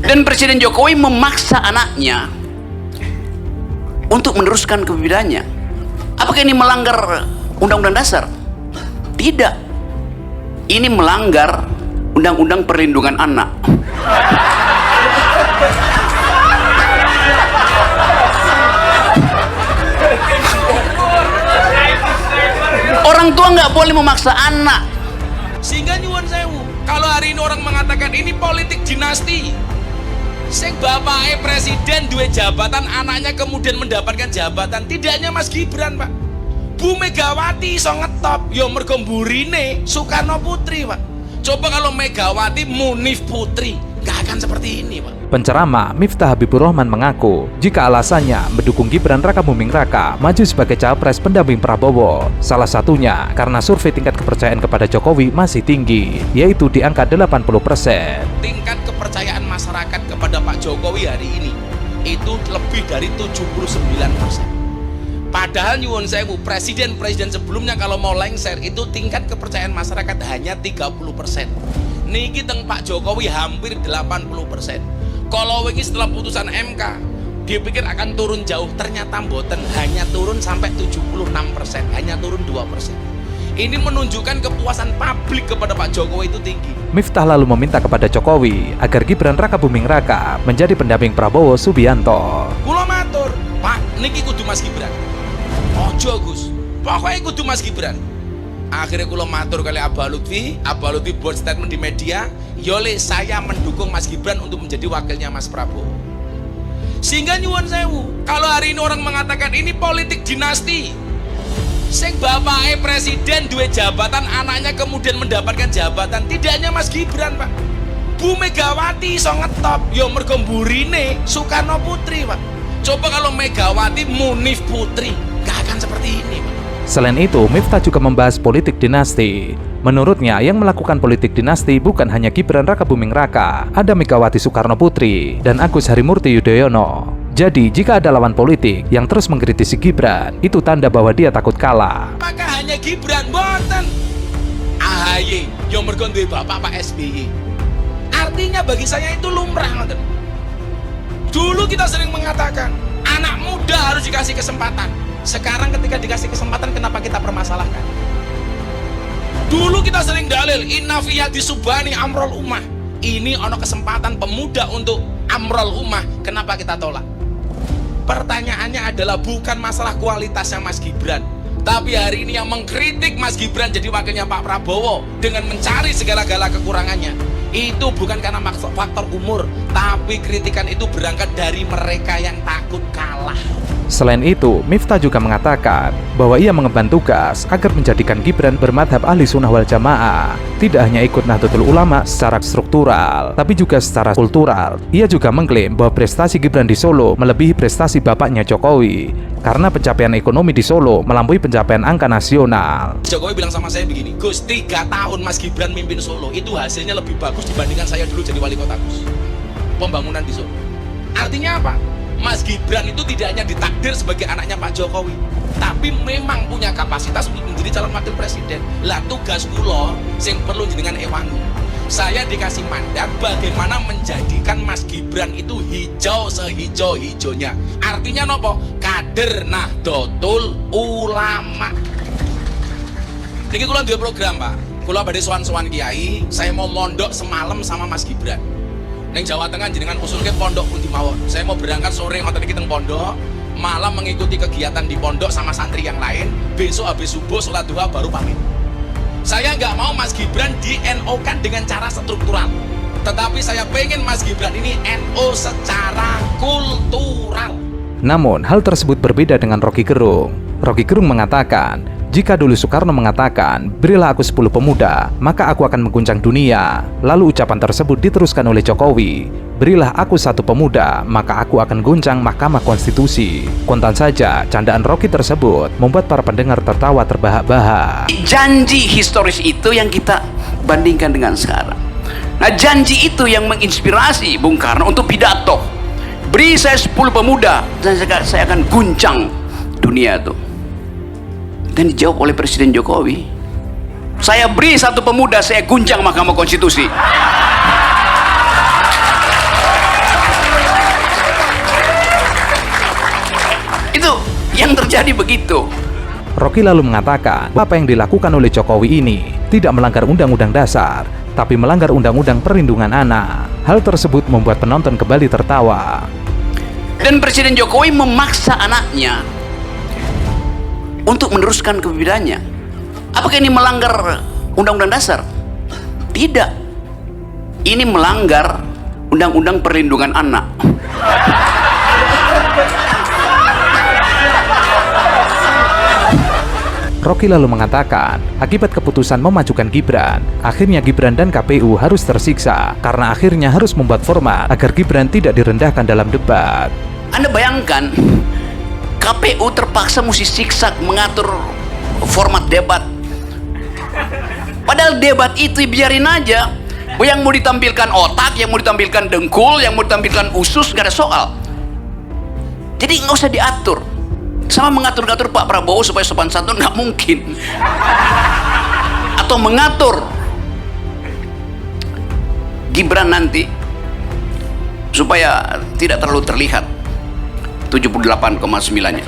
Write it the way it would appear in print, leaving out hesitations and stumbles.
Dan Presiden Jokowi memaksa anaknya untuk meneruskan kepemimpinannya. Apakah ini melanggar Undang-Undang Dasar? Tidak. Ini melanggar Undang-Undang Perlindungan Anak. Orang tua nggak boleh memaksa anak. Sehingga nyuwun sewu, kalau hari ini orang mengatakan ini politik dinasti, sing bapaknya presiden dua jabatan, anaknya kemudian mendapatkan jabatan. Tidak hanya Mas Gibran, Pak, Bu Megawati iso ngetop ya mergo mburine Soekarno Putri, Pak. Coba kalau Megawati Munif Putri, gak akan seperti ini, Pak. Penceramah Miftah Habibur Rahman mengaku jika alasannya mendukung Gibran Rakabuming Raka maju sebagai capres pendamping Prabowo, salah satunya karena survei tingkat kepercayaan kepada Jokowi masih tinggi, yaitu di angka 80%. Tingkat kepercayaan masyarakat kepada Pak Jokowi hari ini itu lebih dari 79%. Padahal nyuwun sewu, presiden-presiden sebelumnya kalau mau lengser itu tingkat kepercayaan masyarakat hanya 30%. Niki teng Pak Jokowi hampir 80%. Kalau wingi setelah putusan MK dipikir akan turun jauh, ternyata mboten, hanya turun sampai 76%, hanya turun 2%. Ini menunjukkan kepuasan publik kepada Pak Jokowi itu tinggi. Miftah lalu meminta kepada Jokowi agar Gibran Rakabuming Raka menjadi pendamping Prabowo Subianto. Kula matur, Pak, niki kudu Mas Gibran. Ojo Gus, pokoknya kudu Mas Gibran. Akhirnya kula matur kali Abah Lutfi buat statement di media, yole saya mendukung Mas Gibran untuk menjadi wakilnya Mas Prabowo. Sehingga nyuwun sewu, kalau hari ini orang mengatakan ini politik dinasti, sing bapaknya presiden dua jabatan, anaknya kemudian mendapatkan jabatan. Tidak hanya Mas Gibran, Pak, Bu Megawati iso ngetop ya mergo mburine Soekarno Putri, Pak. Coba kalau Megawati Munif Putri, gak akan seperti ini, Pak. Selain itu, Miftah juga membahas politik dinasti. Menurutnya, yang melakukan politik dinasti bukan hanya Gibran Rakabuming Raka, ada Megawati Soekarno Putri dan Agus Harimurti Yudhoyono. Jadi, jika ada lawan politik yang terus mengkritisi Gibran, itu tanda bahwa dia takut kalah. Apakah hanya Gibran? Boten. AHY yang mergo duwe bapak Pak SBY. Artinya bagi saya itu lumrah, ngoten. Dulu kita sering mengatakan anak muda harus dikasih kesempatan. Sekarang ketika dikasih kesempatan, kenapa kita permasalahkan? Dulu kita sering dalil inna fiyadi subani amrol ummah. Ini ono kesempatan pemuda untuk amrol ummah, kenapa kita tolak? Pertanyaannya adalah bukan masalah kualitasnya Mas Gibran, tapi hari ini yang mengkritik Mas Gibran jadi wakilnya Pak Prabowo dengan mencari segala-gala kekurangannya, itu bukan karena faktor umur, tapi kritikan itu berangkat dari mereka yang takut kalah. Selain itu, Miftah juga mengatakan bahwa ia mengemban tugas agar menjadikan Gibran bermadhab ahli sunnah wal jamaah, tidak hanya ikut Nahdlatul Ulama secara struktural, tapi juga secara kultural. Ia juga mengklaim bahwa prestasi Gibran di Solo melebihi prestasi bapaknya Jokowi, karena pencapaian ekonomi di Solo melampaui pencapaian angka nasional. Jokowi bilang sama saya begini, Gus, 3 tahun Mas Gibran mimpin Solo, itu hasilnya lebih bagus dibandingkan saya dulu jadi wali kota, Gus. Pembangunan di Solo. Artinya apa? Mas Gibran itu tidak hanya ditakdir sebagai anaknya Pak Jokowi, tapi memang punya kapasitas untuk menjadi calon wakil presiden. Lah tugas kula sing perlu jenengan ewangi. Saya dikasih mandat bagaimana menjadikan Mas Gibran itu hijau sehijau-hijaunya. Artinya nopo? Kader Nahdlatul Ulama. Niki kula duwe program, Pak. Kula badhe sowan-sowan kiai, saya mau mondok semalam sama Mas Gibran. Neng Jawa Tengah jenengan usulke pondok pundi mawon. Saya mau berangkat sore ngoten iki teng pondok, malam mengikuti kegiatan di pondok sama santri yang lain. Besok habis subuh sholat duha baru pamit. Saya nggak mau Mas Gibran di NO-kan dengan cara struktural, tetapi saya pengen Mas Gibran ini NO secara kultural. Namun, hal tersebut berbeda dengan Rocky Gerung. Rocky Gerung mengatakan, jika dulu Soekarno mengatakan, berilah aku 10 pemuda, maka aku akan mengguncang dunia. Lalu ucapan tersebut diteruskan oleh Jokowi, berilah aku 1 pemuda, maka aku akan guncang Mahkamah Konstitusi. Kontan saja, candaan Rocky tersebut membuat para pendengar tertawa terbahak-bahak. Janji historis itu yang kita bandingkan dengan sekarang. Nah, janji itu yang menginspirasi Bung Karno untuk pidato. Beri saya 10 pemuda, dan saya akan guncang dunia itu. Dan dijawab oleh Presiden Jokowi, saya beri 1 pemuda, saya guncang Mahkamah Konstitusi. Yang terjadi begitu. Rocky lalu mengatakan, apa yang dilakukan oleh Jokowi ini tidak melanggar Undang-Undang Dasar, tapi melanggar Undang-Undang Perlindungan Anak. Hal tersebut membuat penonton kembali tertawa. Dan Presiden Jokowi memaksa anaknya untuk meneruskan kepemimpinannya. Apakah ini melanggar Undang-Undang Dasar? Tidak. Ini melanggar Undang-Undang Perlindungan Anak. Rocky lalu mengatakan, akibat keputusan memajukan Gibran, akhirnya Gibran dan KPU harus tersiksa karena akhirnya harus membuat format agar Gibran tidak direndahkan dalam debat. Anda bayangkan, KPU terpaksa mesti siksa mengatur format debat. Padahal debat itu biarin aja. Yang mau ditampilkan otak, yang mau ditampilkan dengkul, yang mau ditampilkan usus, gak ada soal. Jadi nggak usah diatur. Sama mengatur-ngatur Pak Prabowo supaya sopan santun nggak mungkin. Atau mengatur Gibran nanti supaya tidak terlalu terlihat 78,9-nya.